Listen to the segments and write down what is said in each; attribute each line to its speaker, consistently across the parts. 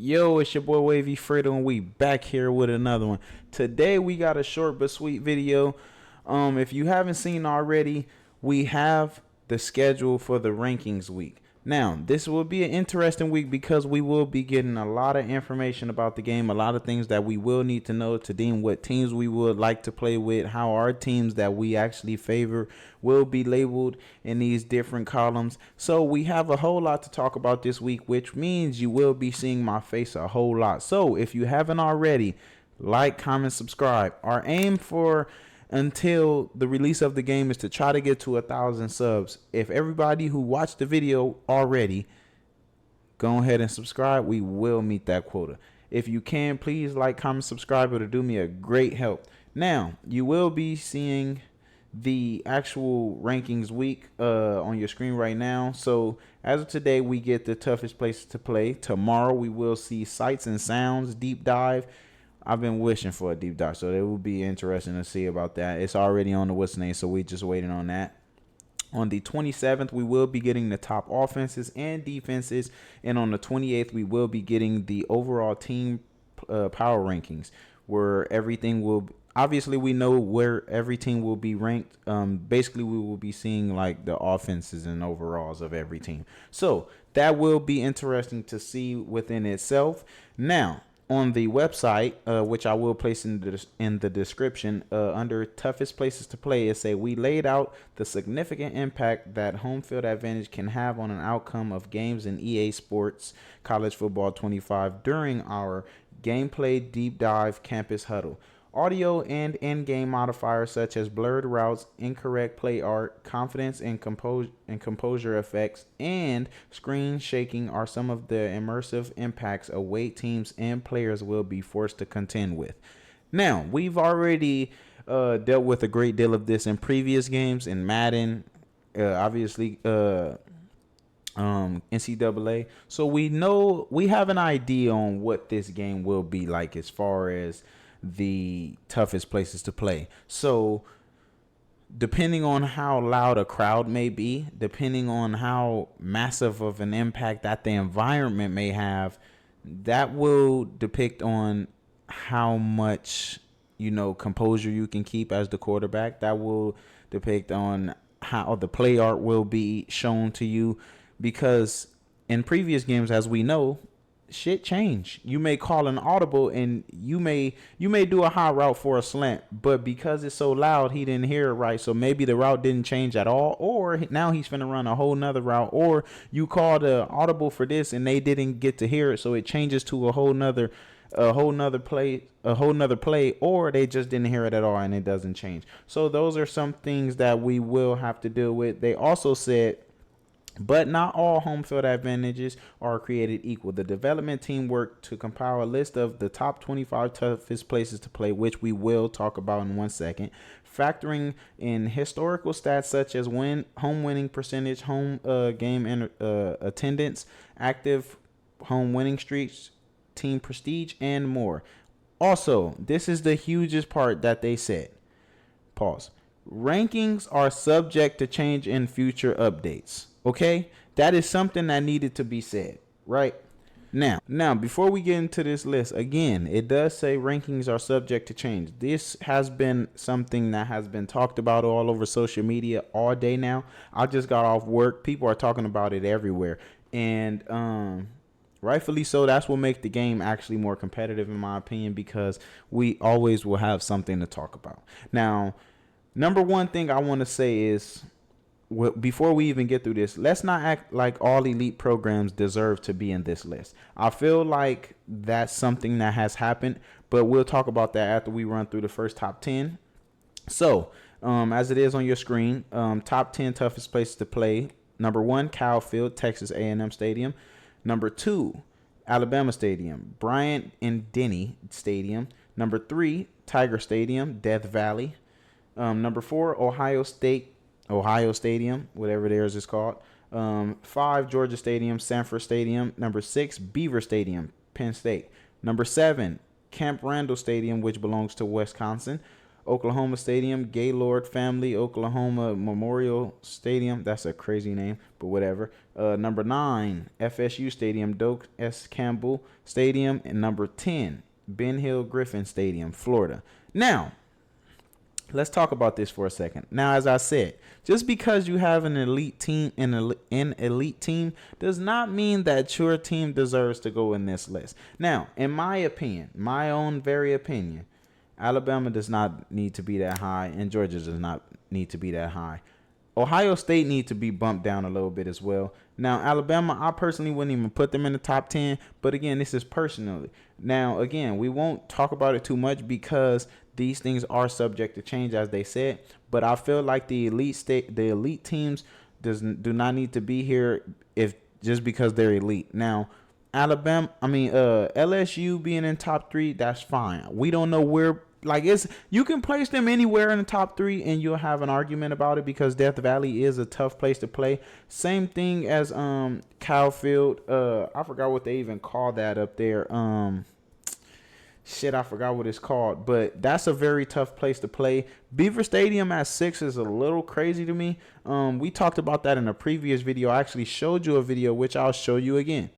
Speaker 1: Yo, it's your boy Wavy Fredo, and we back here with another one. Today we got a short but sweet video. If you haven't seen already, we have the schedule for the rankings week. Now, this will be an interesting week because we will be getting a lot of information about the game, a lot of things that we will need to know to deem what teams we would like to play with, how our teams that we actually favor will be labeled in these different columns. So we have a whole lot to talk about this week, which means you will be seeing my face a whole lot. So if you haven't already, like, comment, subscribe. Our aim for until the release of the game is to try to get to 1,000 subs. If everybody who watched the video already go ahead and subscribe, we will meet that quota. If you can, please like, comment, subscribe. It'll do me a great help. Now, you will be seeing the actual rankings week on your screen right now. So as of today, we get the toughest places to play. Tomorrow we will see sights and sounds deep dive. I've been wishing for a deep dive, so it will be interesting to see about that. It's already on the what's name, so we just waiting on that. On the 27th, we will be getting the top offenses and defenses, and on the 28th, we will be getting the overall team power rankings, where everything will. Obviously, we know where every team will be ranked. Basically, we will be seeing like the offenses and overalls of every team. So that will be interesting to see within itself. Now, on the website, which I will place in the description, under toughest places to play, it say we laid out the significant impact that home field advantage can have on an outcome of games in EA Sports College Football 25 during our gameplay deep dive campus huddle. Audio and in-game modifiers such as blurred routes, incorrect play art, confidence and composure effects, and screen shaking are some of the immersive impacts away teams and players will be forced to contend with. Now, we've already dealt with a great deal of this in previous games in Madden, obviously NCAA. So we have an idea on what this game will be like as far as the toughest places to play. So depending on how loud a crowd may be, depending on how massive of an impact that the environment may have, that will depict on how much composure you can keep as the quarterback. That will depict on how the play art will be shown to you, because in previous games, as we know, shit change. You may call an audible and you may do a high route for a slant, but because it's so loud, he didn't hear it right. So maybe the route didn't change at all, or now he's finna run a whole nother route, or you called a audible for this and they didn't get to hear it, so it changes to a whole nother play, or they just didn't hear it at all and it doesn't change. So those are some things that we will have to deal with. They also said, but not all home field advantages are created equal. The development team worked to compile a list of the top 25 toughest places to play, which we will talk about in 1 second, factoring in historical stats such as home winning percentage, home game attendance, active home winning streaks, team prestige, and more. Also, this is the hugest part that they said. Pause. Rankings are subject to change in future updates. Okay, that is something that needed to be said, right? Now, before we get into this list, again, it does say rankings are subject to change. This has been something that has been talked about all over social media all day now. I just got off work. People are talking about it everywhere. And rightfully so. That's what makes the game actually more competitive, in my opinion, because we always will have something to talk about. Now, number one thing I want to say is, before we even get through this, let's not act like all elite programs deserve to be in this list. I feel like that's something that has happened, but we'll talk about that after we run through the first top 10. So, as it is on your screen, top 10 toughest places to play. Number 1, Kyle Field, Texas A&M Stadium. Number 2, Alabama Stadium, Bryant and Denny Stadium. Number 3, Tiger Stadium, Death Valley. Number 4, Ohio Stadium, whatever theirs is called. 5, Georgia Stadium, Sanford Stadium. Number 6, Beaver Stadium, Penn State. Number 7, Camp Randall Stadium, which belongs to Wisconsin. Oklahoma Stadium, Gaylord Family Oklahoma Memorial Stadium. That's a crazy name, but whatever. Number 9, FSU Stadium, Doak S. Campbell Stadium. And number 10, Ben Hill Griffin Stadium, Florida. Now, let's talk about this for a second. Now, as I said, just because you have an elite team an elite team does not mean that your team deserves to go in this list. Now, in my opinion, my own very opinion, Alabama does not need to be that high, and Georgia does not need to be that high. Ohio State need to be bumped down a little bit as well. Now, Alabama, I personally wouldn't even put them in the top 10. But again, this is personally. Now, again, we won't talk about it too much because these things are subject to change, as they said. But I feel like the elite teams do not need to be here if just because they're elite. Now, LSU being in top 3, that's fine. We don't know where. Like, you can place them anywhere in the top 3 and you'll have an argument about it because Death Valley is a tough place to play. Same thing as Cowfield. I forgot what they even call that up there. I forgot what it's called, but that's a very tough place to play. Beaver Stadium at 6 is a little crazy to me. We talked about that in a previous video. I actually showed you a video, which I'll show you again.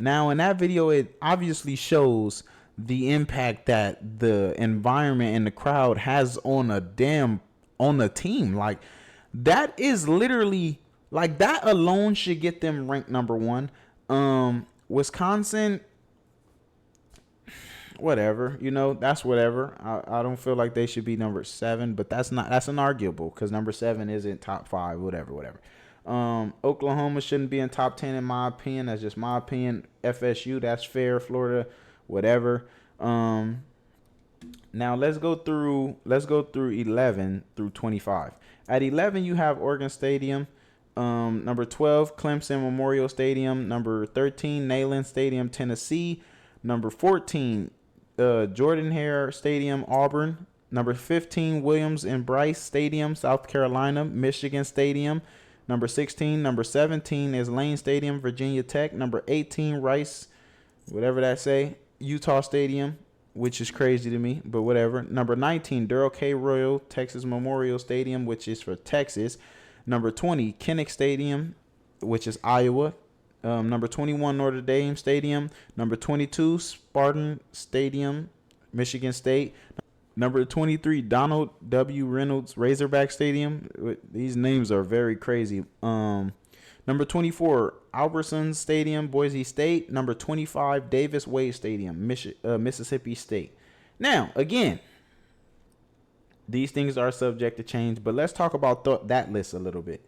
Speaker 1: Now, in that video, it obviously shows the impact that the environment and the crowd has on a team. Like, that is literally, like, that alone should get them ranked number 1. Wisconsin, whatever, that's whatever. I don't feel like they should be number 7, but that's unarguable because number 7 isn't top 5, whatever. Oklahoma shouldn't be in top 10 in my opinion. That's just my opinion. FSU, that's fair. Florida, whatever. Now let's go through 11 through 25. At 11 you have Oregon Stadium. Number 12, Clemson Memorial Stadium. Number 13, Neyland Stadium, Tennessee. Number 14, Jordan-Hare Stadium, Auburn. Number 15, Williams and Bryce Stadium, South Carolina. Michigan Stadium. Number 16, number 17 is Lane Stadium, Virginia Tech. Number 18, Rice, whatever that say, Utah Stadium, which is crazy to me, but whatever. Number 19, Darrell K. Royal, Texas Memorial Stadium, which is for Texas. Number 20, Kinnick Stadium, which is Iowa. Number 21, Notre Dame Stadium. Number 22, Spartan Stadium, Michigan State. Number 23, Donald W. Reynolds Razorback Stadium. These names are very crazy. Number 24, Albertsons Stadium, Boise State. Number 25, Davis Wade Stadium, Mississippi State. Now, again, these things are subject to change, but let's talk about that list a little bit.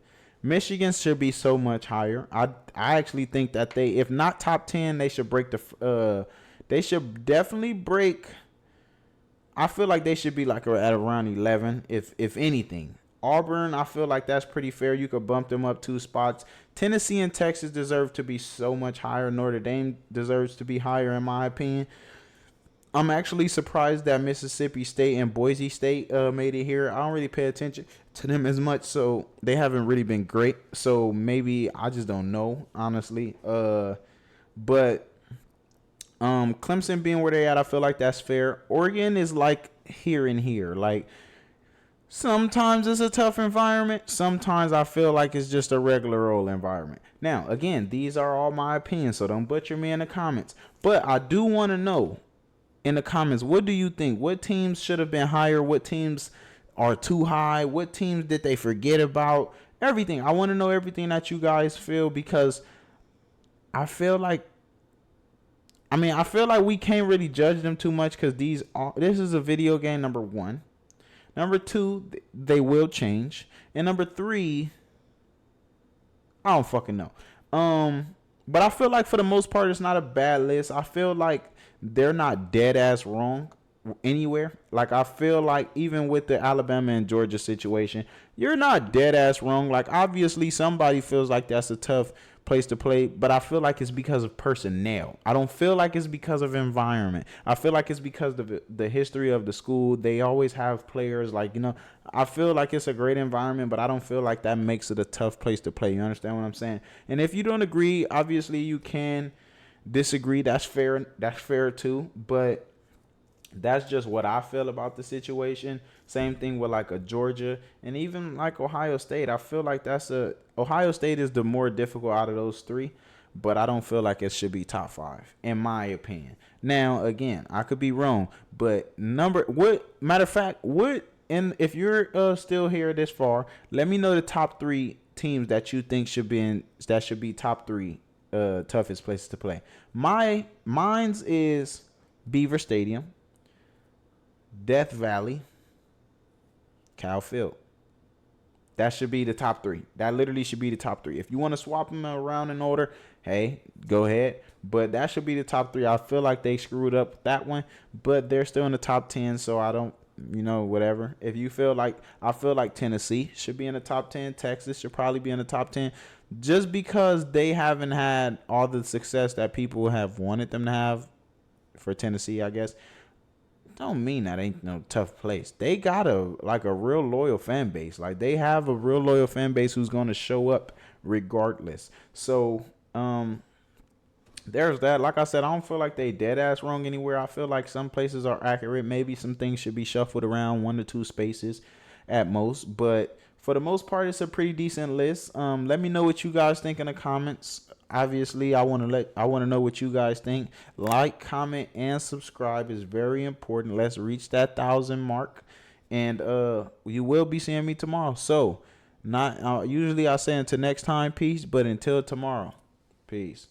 Speaker 1: Michigan should be so much higher. I actually think that if not top 10, they should break they should definitely break. I feel like they should be like at around 11, if anything. Auburn, I feel like that's pretty fair. You could bump them up 2 spots. Tennessee and Texas deserve to be so much higher. Notre Dame deserves to be higher, in my opinion. I'm actually surprised that Mississippi State and Boise State made it here. I don't really pay attention to them as much, so they haven't really been great. So maybe I just don't know, honestly. But Clemson being where they at, I feel like that's fair. Oregon is like here and here. Like, sometimes it's a tough environment. Sometimes I feel like it's just a regular old environment. Now, again, these are all my opinions, so don't butcher me in the comments. But I do want to know in the comments, what do you think? What teams should have been higher? What teams are too high? What teams did they forget about? Everything. I want to know everything that you guys feel, because I feel like we can't really judge them too much, because this is a video game, number 1. Number 2, they will change. And number 3, I don't fucking know. But I feel like for the most part, it's not a bad list. I feel like they're not dead ass wrong anywhere. Like I feel like even with the Alabama and Georgia situation, you're not dead ass wrong. Like obviously somebody feels like that's a tough place to play, but I feel like it's because of personnel. I don't feel like it's because of environment. I feel like it's because of the history of the school. They always have players like, I feel like it's a great environment, but I don't feel like that makes it a tough place to play. You understand what I'm saying? And if you don't agree, obviously you can disagree. That's fair. That's fair too. But that's just what I feel about the situation. Same thing with like a Georgia and even like Ohio State. I feel like Ohio State is the more difficult out of those three, but I don't feel like it should be top 5 in my opinion. Now again, I could be wrong, but matter of fact, and if you're still here this far, let me know the top 3 teams that you think should be top 3 toughest places to play. Mine's is Beaver Stadium, Death Valley, Cal Field. That should be the top 3. That literally should be the top 3. If you want to swap them around in order, hey, go ahead. But that should be the top 3. I feel like they screwed up that one, but they're still in the top 10, so I don't, whatever. If you feel like, I feel like Tennessee should be in the top 10. Texas should probably be in the top 10. Just because they haven't had all the success that people have wanted them to have for Tennessee, I guess. Don't mean that ain't no tough place. They got a real loyal fan base. Like they have a real loyal fan base who's gonna show up regardless. So there's that. Like I said, I don't feel like they dead ass wrong anywhere. I feel like some places are accurate. Maybe some things should be shuffled around 1 to 2 spaces at most. But for the most part, it's a pretty decent list. Let me know what you guys think in the comments. Obviously, I want to know what you guys think. Like, comment, and subscribe is very important. Let's reach that 1,000 mark, and you will be seeing me tomorrow. So, not usually I say until next time, peace, but until tomorrow, peace.